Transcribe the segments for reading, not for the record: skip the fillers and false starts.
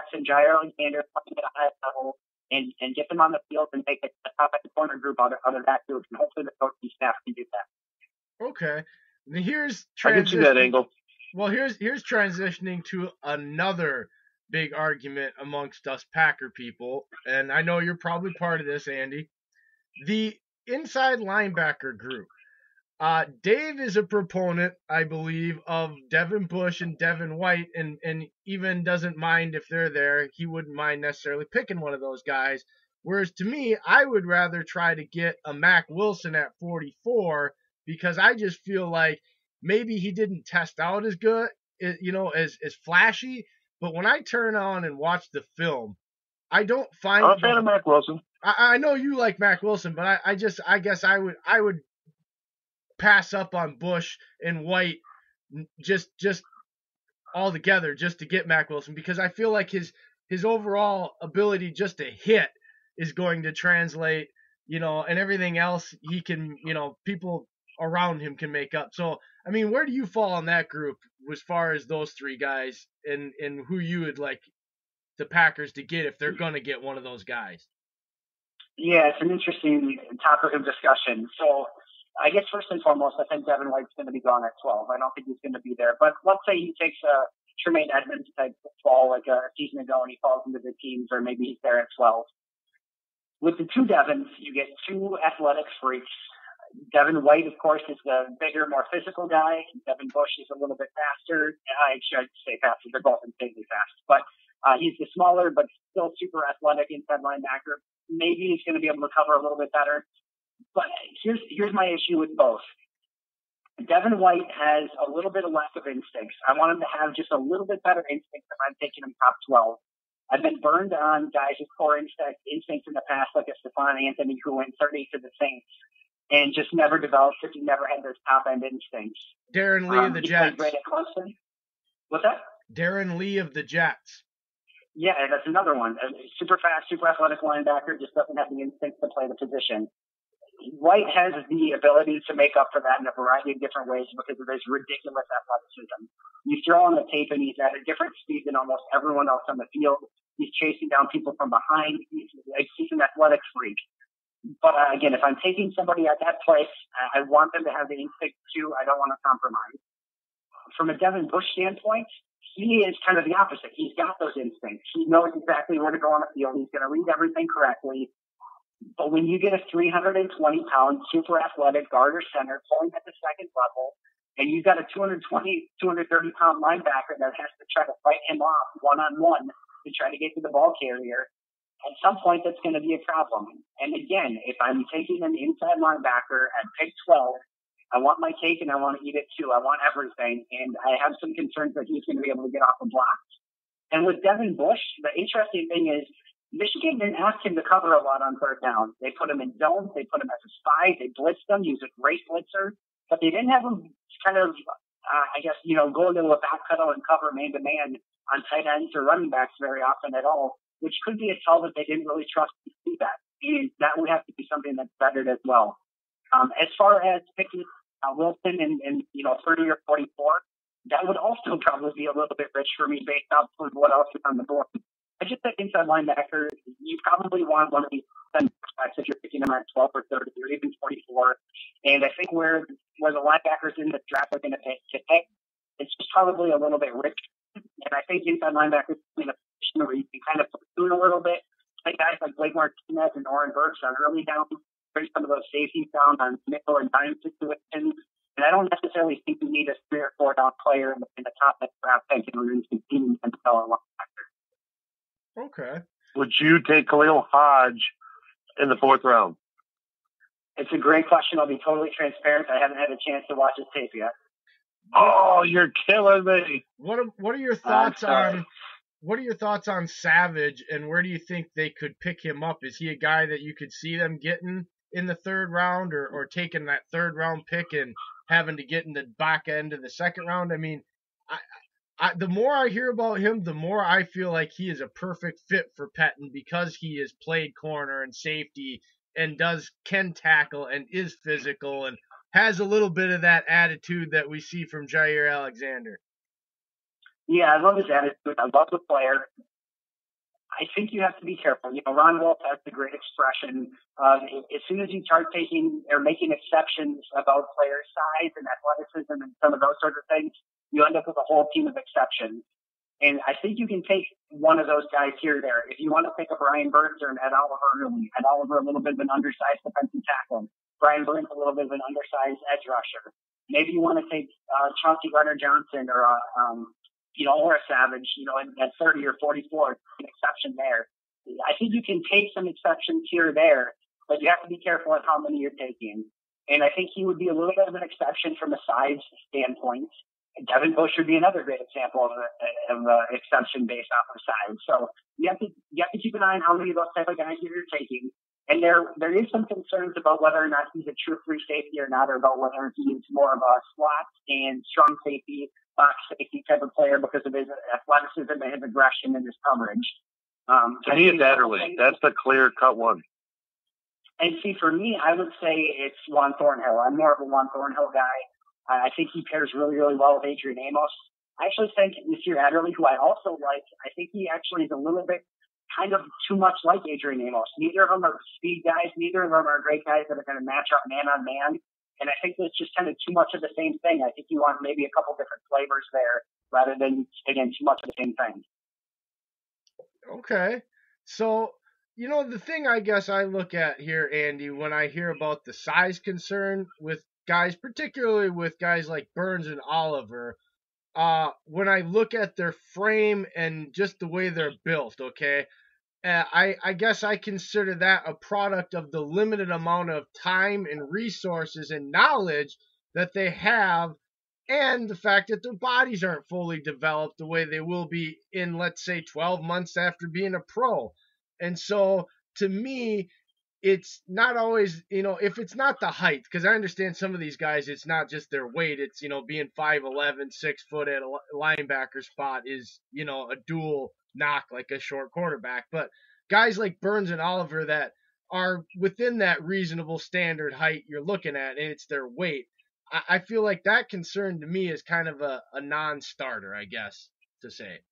Jets and Jair Alexander playing at a high level and get them on the field and make a top at the corner group out of that group. And hopefully the coaching staff can do that. Okay. And here's I can see that angle. Well, here's transitioning to another big argument amongst us Packer people, and I know you're probably part of this, Andy. The inside linebacker group. Dave is a proponent, I believe, of Devin Bush and Devin White, and even doesn't mind if they're there. He wouldn't mind necessarily picking one of those guys. Whereas to me, I would rather try to get a Mac Wilson at 44 because I just feel like maybe he didn't test out as good, as flashy. But when I turn on and watch the film, I don't find. I'm a fan of Mac Wilson. I know you like Mac Wilson, but I guess I would pass up on Bush and White just altogether just to get Mac Wilson because I feel like his overall ability just to hit is going to translate, and everything else he can, people around him can make up. So, I mean, where do you fall in that group as far as those three guys and who you would like the Packers to get if they're going to get one of those guys? Yeah, it's an interesting topic of discussion. So I guess first and foremost, I think Devin White's going to be gone at 12. I don't think he's going to be there. But let's say he takes a Tremaine Edmonds type fall like a season ago and he falls into the teams, or maybe he's there at 12. With the two Devins, you get two athletic freaks. Devin White, of course, is the bigger, more physical guy. Devin Bush is a little bit faster. I should say faster. They're both insanely fast. But he's the smaller but still super athletic inside linebacker. Maybe he's going to be able to cover a little bit better. But here's my issue with both. Devin White has a little bit of lack of instincts. I want him to have just a little bit better instincts if I'm taking him top 12. I've been burned on guys with poor instincts in the past, like a Stephon Anthony who went 30 to the Saints and just never developed because he never had those top-end instincts. Darren Lee of the Jets. Great at Clemson. What's that? Darren Lee of the Jets. Yeah, that's another one. A super fast, super athletic linebacker, just doesn't have the instincts to play the position. White has the ability to make up for that in a variety of different ways because of his ridiculous athleticism. You throw on the tape and he's at a different speed than almost everyone else on the field. He's chasing down people from behind. He's an athletic freak. But again, if I'm taking somebody at that place, I want them to have the instinct too. I don't want to compromise. From a Devin Bush standpoint, he is kind of the opposite. He's got those instincts. He knows exactly where to go on the field. He's going to read everything correctly. But when you get a 320-pound, super athletic guard or center pulling at the second level, and you've got a 220, 230-pound linebacker that has to try to fight him off one-on-one to try to get to the ball carrier, at some point that's going to be a problem. And again, if I'm taking an inside linebacker at pick 12, I want my cake and I want to eat it too. I want everything. And I have some concerns that he's going to be able to get off the blocks. And with Devin Bush, the interesting thing is Michigan didn't ask him to cover a lot on third down. They put him in zones. They put him as a spy. They blitzed him. He was a great blitzer. But they didn't have him kind of, go into a back pedal and cover man-to-man on tight ends or running backs very often at all, which could be a tell that they didn't really trust to do that. And that would have to be something that's bettered as well. As far as picking Wilson and 30 or 44, that would also probably be a little bit rich for me based off of what else is on the board. I just think inside linebacker, you probably want one of these backs if you're picking them at 12 or 30 or even 44. And I think where the linebackers in the draft are going to pick, it's just probably a little bit rich. And I think inside linebackers in a position where you can kind of platoon a little bit, like guys like Blake Martinez and Oren Burks on early down, bring some of those safeties down on nickel and dime situations. And I don't necessarily think you need a 3 or 4 down player in the top of the draft pick in order to continue to sell a linebacker. Okay. Would you take Khalil Hodge in the 4th round? It's a great question. I'll be totally transparent. I haven't had a chance to watch his tape yet. Oh, you're killing me. What are your thoughts on Savage, and where do you think they could pick him up? Is he a guy that you could see them getting in the 3rd round or taking that 3rd round pick and having to get in the back end of the 2nd round? I mean, the more I hear about him, the more I feel like he is a perfect fit for Pettine because he has played corner and safety and can tackle and is physical and has a little bit of that attitude that we see from Jair Alexander. Yeah, I love his attitude. I love the player. I think you have to be careful. Ron Wolf has the great expression of as soon as you start taking or making exceptions about player size and athleticism and some of those sorts of things, you end up with a whole team of exceptions. And I think you can take one of those guys here or there. If you want to pick up Brian Burns or Ed Oliver early, Ed Oliver a little bit of an undersized defensive tackle, Brian Burns a little bit of an undersized edge rusher. Maybe you want to take Chauncey Gardner-Johnson or or a Savage, at 30 or 44, an exception there. I think you can take some exceptions here or there, but you have to be careful at how many you're taking. And I think he would be a little bit of an exception from a size standpoint. Devin Bush would be another great example of an exception based off of size. So you have to keep an eye on how many of those type of guys you're taking. And there is some concerns about whether or not he's a true free safety or not, or about whether he is more of a slot and strong safety, box safety type of player because of his athleticism and his aggression and his coverage. To me, it's Adderley. That's the clear-cut one. And see, for me, I would say it's Juan Thornhill. I'm more of a Juan Thornhill guy. I think he pairs really, really well with Adrian Amos. I actually think this year Adderley, who I also like, I think he actually is a little bit kind of too much like Adrian Amos. Neither of them are speed guys. Neither of them are great guys that are going to match up man on man. And I think that's just kind of too much of the same thing. I think you want maybe a couple different flavors there rather than again too much of the same thing. Okay. So, the thing I guess I look at here, Andy, when I hear about the size concern with guys, particularly with guys like Burns and Oliver, when I look at their frame and just the way they're built, okay, I guess I consider that a product of the limited amount of time and resources and knowledge that they have, and the fact that their bodies aren't fully developed the way they will be in, let's say, 12 months after being a pro. And so, to me, it's not always, if it's not the height, because I understand some of these guys, it's not just their weight, it's, being 5'11", 6 foot at a linebacker spot is, a dual knock like a short quarterback. But guys like Burns and Oliver that are within that reasonable standard height you're looking at, and it's their weight, I feel like that concern to me is kind of a non-starter, I guess, to say.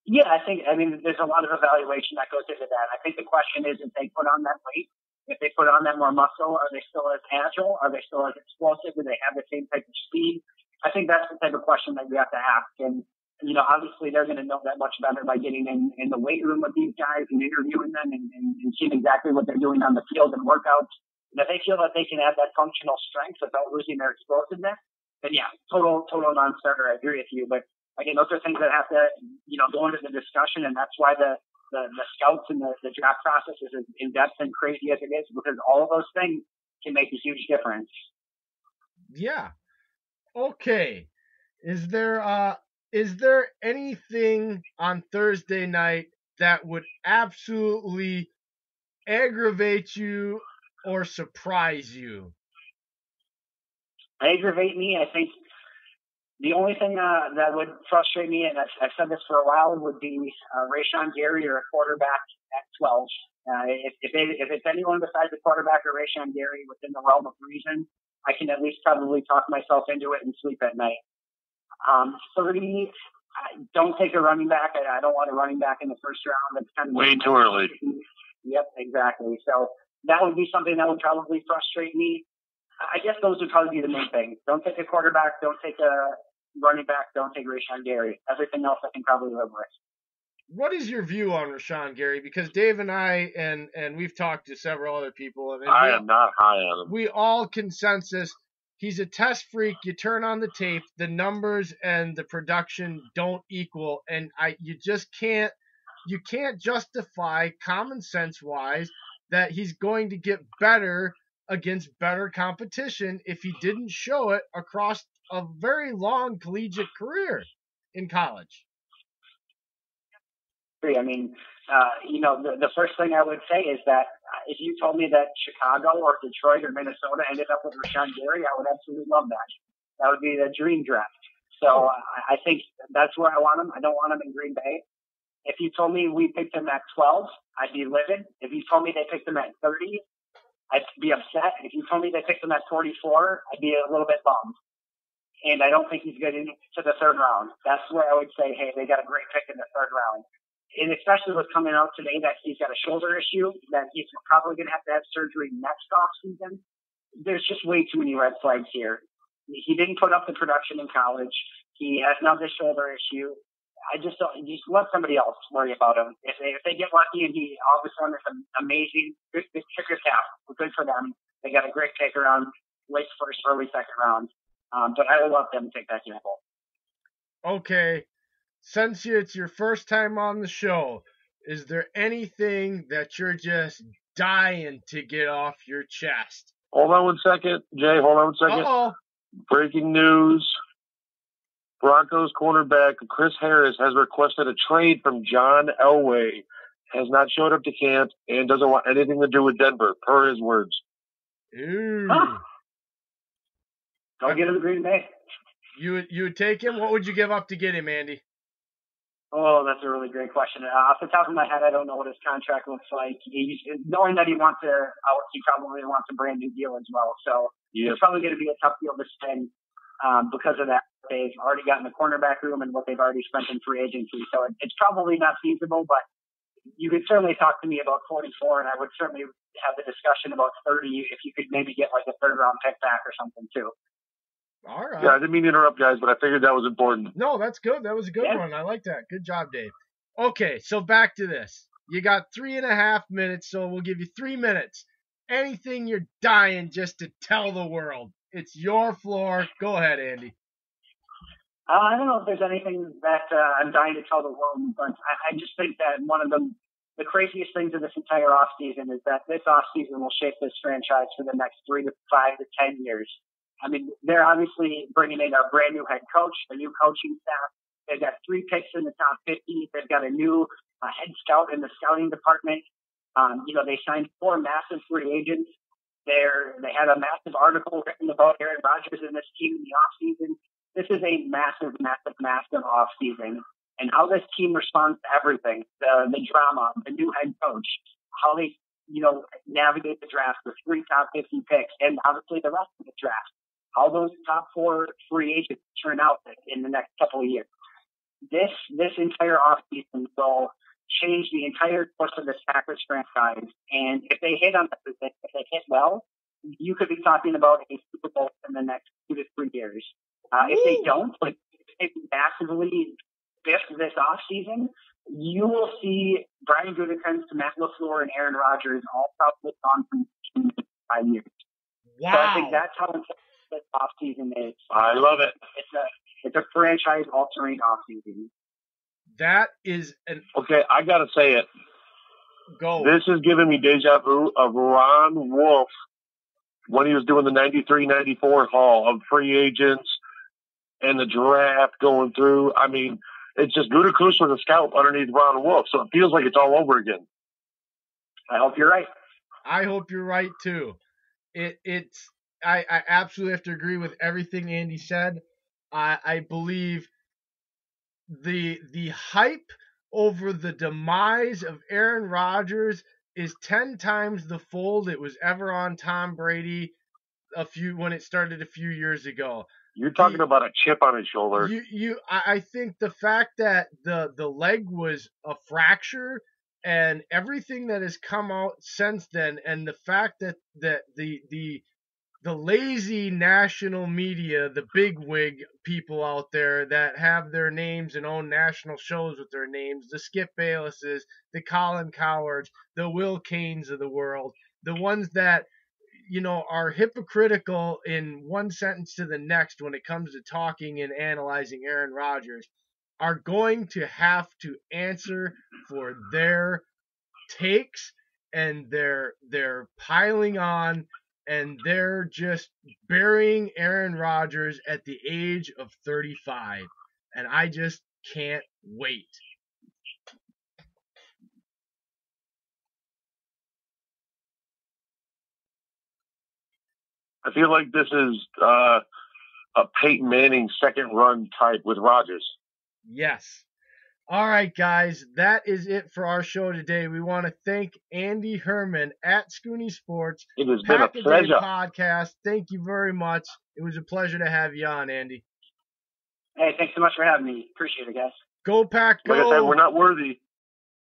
Yeah, there's a lot of evaluation that goes into that. I think the question is if they put on that weight, if they put on that more muscle, are they still as agile? Are they still as explosive? Do they have the same type of speed? I think that's the type of question that we have to ask. And, obviously they're going to know that much better by getting in the weight room with these guys and interviewing them and seeing exactly what they're doing on the field and workouts. And if they feel that they can add that functional strength without losing their explosiveness, then yeah, total non-starter. I agree with you. But again, those are things that have to, go into the discussion, and that's why the scouts and the draft process is as in-depth and crazy as it is, because all of those things can make a huge difference. Yeah. Okay. Is there anything on Thursday night that would absolutely aggravate you or surprise you? Aggravate me, I think the only thing that would frustrate me, and I've said this for a while, would be Rashawn Gary or a quarterback at 12. If it's anyone besides a quarterback or Rashawn Gary within the realm of reason, I can at least probably talk myself into it and sleep at night. 30, don't take a running back. I don't want a running back in the first round. That's kind of way too early. Yep, exactly. So that would be something that would probably frustrate me. I guess those would probably be the main things. Don't take a quarterback. Don't take a running back. Don't take Rashawn Gary. Everything else I can probably live with. What is your view on Rashawn Gary? Because Dave and I, and we've talked to several other people. And I am not high on him. We all consensus he's a test freak. You turn on the tape, the numbers and the production don't equal, and you can't justify common sense wise that he's going to get better against better competition if he didn't show it across a very long collegiate career in college. The first thing I would say is that if you told me that Chicago or Detroit or Minnesota ended up with Rashawn Gary, I would absolutely love that. That would be the dream draft. So I think that's where I want him. I don't want him in Green Bay. If you told me we picked him at 12, I'd be livid. If you told me they picked him at 30, I'd be upset. If you told me they picked him at 44, I'd be a little bit bummed. And I don't think he's getting to the third round. That's where I would say, hey, they got a great pick in the third round. and especially with coming out today that he's got a shoulder issue, that he's probably going to have surgery next off season. There's just way too many red flags here. He didn't put up the production in college. He has now this shoulder issue. I just don't, just let somebody else worry about him. If they get lucky and he all of a sudden is amazing, good kicker staff, good for them. They got a great pick around late first, early second round. But I would love them to take that gamble. Okay, since it's your first time on the show, is there anything that you're just dying to get off your chest? Hold on 1 second. Jay, hold on 1 second. Uh-oh. Breaking news. Broncos cornerback Chris Harris has requested a trade from John Elway. Has not showed up to camp and doesn't want anything to do with Denver, per his words. Ooh. Huh. Go get him to Green Bay. You would take him? What would you give up to get him, Andy? Oh, that's a really great question. Off the top of my head, I don't know what his contract looks like. Knowing that he probably wants a brand new deal as well. So It's probably going to be a tough deal to spend because of that. They've already gotten the cornerback room and what they've already spent in free agency. So it's probably not feasible, but you could certainly talk to me about 44, and I would certainly have the discussion about 30 if you could maybe get like a third-round pick back or something too. All right. Yeah, I didn't mean to interrupt, guys, but I figured that was important. No, that's good. That was a good one. I like that. Good job, Dave. Okay, so back to this. You got 3.5 minutes, so we'll give you 3 minutes. Anything you're dying just to tell the world. It's your floor. Go ahead, Andy. I don't know if there's anything that I'm dying to tell the world, but I just think that one of the craziest things of this entire offseason is that this offseason will shape this franchise for the next 3 to 5 to 10 years. I mean, they're obviously bringing in a brand new head coach, a new coaching staff. They've got 3 picks in the top 50. They've got a new head scout in the scouting department. They signed 4 massive free agents. They had a massive article written about Aaron Rodgers and this team in the offseason. This is a massive, massive, massive offseason. And how this team responds to everything, the drama, the new head coach, how they, navigate the draft with 3 top 50 picks, and obviously the rest of the draft. How those top 4 free agents turn out in the next couple of years. This entire offseason will change the entire course of this Packers franchise. And if they hit on this, if they hit well, you could be talking about a Super Bowl in the next 2 to 3 years. If they don't, if they massively biff this offseason, you will see Brian Gutekunst, Matt LaFleur, and Aaron Rodgers all probably gone from 2 to 5 years. Wow. So I think that's how important this offseason is. I love it. It's a franchise-altering offseason. That is an... Okay, I got to say it. Go. This is giving me deja vu of Ron Wolf when he was doing the 93-94 haul of free agents and the draft going through. I mean, it's just Gutekunst with a scout underneath Ron Wolf, so it feels like it's all over again. I hope you're right. I hope you're right, too. I absolutely have to agree with everything Andy said. I believe the hype over the demise of Aaron Rodgers is 10 times the fold it was ever on Tom Brady when it started a few years ago. You're talking about a chip on his shoulder. I think the fact that the leg was a fracture and everything that has come out since then, and the fact that the lazy national media, the bigwig people out there that have their names and own national shows with their names, the Skip Baylesses, the Colin Cowards, the Will Canes of the world, the ones that, are hypocritical in one sentence to the next when it comes to talking and analyzing Aaron Rodgers, are going to have to answer for their takes and their piling on, and they're just burying Aaron Rodgers at the age of 35. And I just can't wait. I feel like this is a Peyton Manning second run type with Rodgers. Yes. All right, guys, that is it for our show today. We want to thank Andy Herman at Scooney Sports. It has been a pleasure. Podcast. Thank you very much. It was a pleasure to have you on, Andy. Hey, thanks so much for having me. Appreciate it, guys. Go Pack, go. Like I said, we're not worthy.